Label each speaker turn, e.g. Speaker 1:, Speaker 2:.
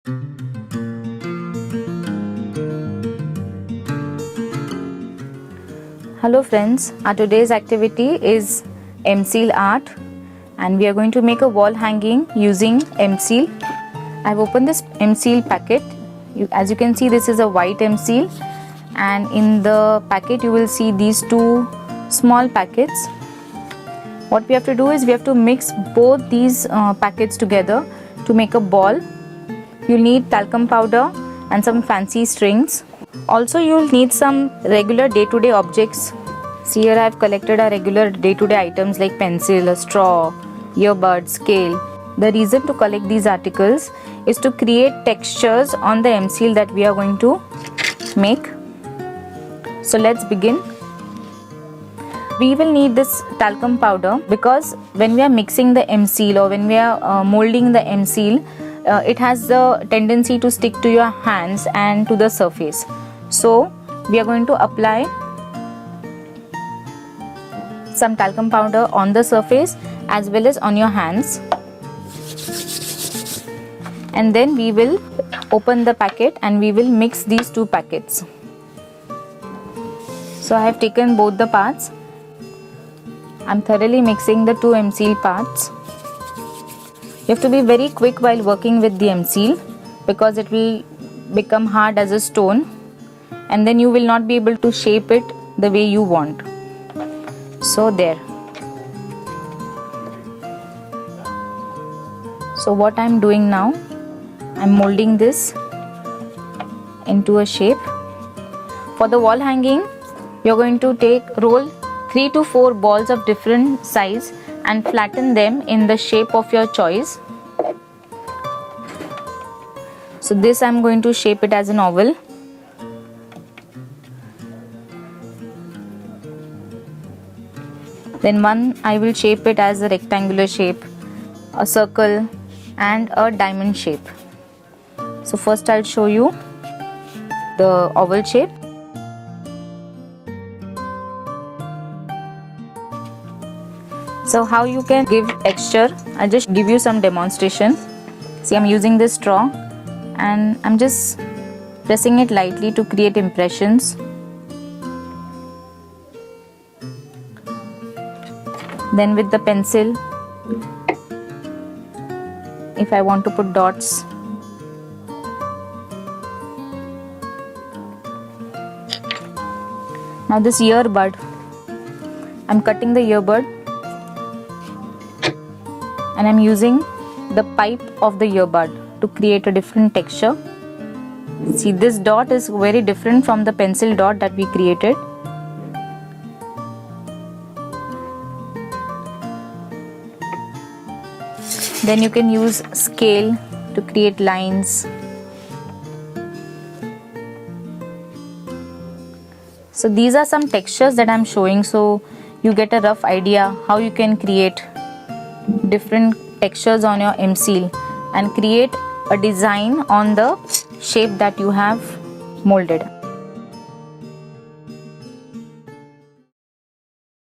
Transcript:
Speaker 1: Hello friends, our today's activity is M-Seal art and we are going to make a wall hanging using M-Seal. I've opened this M-Seal packet. As you can see, this is a white M-Seal, and in the packet you will see these two small packets. What we have to do is we have to mix both these packets together to make a ball. You'll need talcum powder and some fancy strings. Also, you'll need some regular day-to-day objects. See, here I have collected our regular day-to-day items like pencil, a straw, earbud, scale. The reason to collect these articles is to create textures on the M-Seal that we are going to make. So let's begin. We will need this talcum powder because when we are mixing the M-Seal or when we are molding the M-Seal, it has the tendency to stick to your hands and to the surface. So we are going to apply some talcum powder on the surface as well as on your hands, and then we will open the packet and we will mix these two packets. So I have taken both the parts. I'm thoroughly mixing the two M-Seal parts. You have to be very quick while working with the M-Seal because it will become hard as a stone, and then you will not be able to shape it the way you want. So there. So what I'm doing now, I'm molding this into a shape. For the wall hanging, you're going to roll 3 to 4 balls of different size and flatten them in the shape of your choice. So this I'm going to shape it as an oval. Then one I will shape it as a rectangular shape, a circle and a diamond shape. So first I'll show you the oval shape. So how you can give texture, I'll just give you some demonstration. See, I'm using this straw and I'm just pressing it lightly to create impressions. Then with the pencil, if I want to put dots, now this earbud, I'm cutting the earbud and I'm using the pipe of the earbud to create a different texture. See, this dot is very different from the pencil dot that we created. Then you can use scale to create lines. So these are some textures that I'm showing, so you get a rough idea how you can create different textures on your M-Seal and create a design on the shape that you have molded.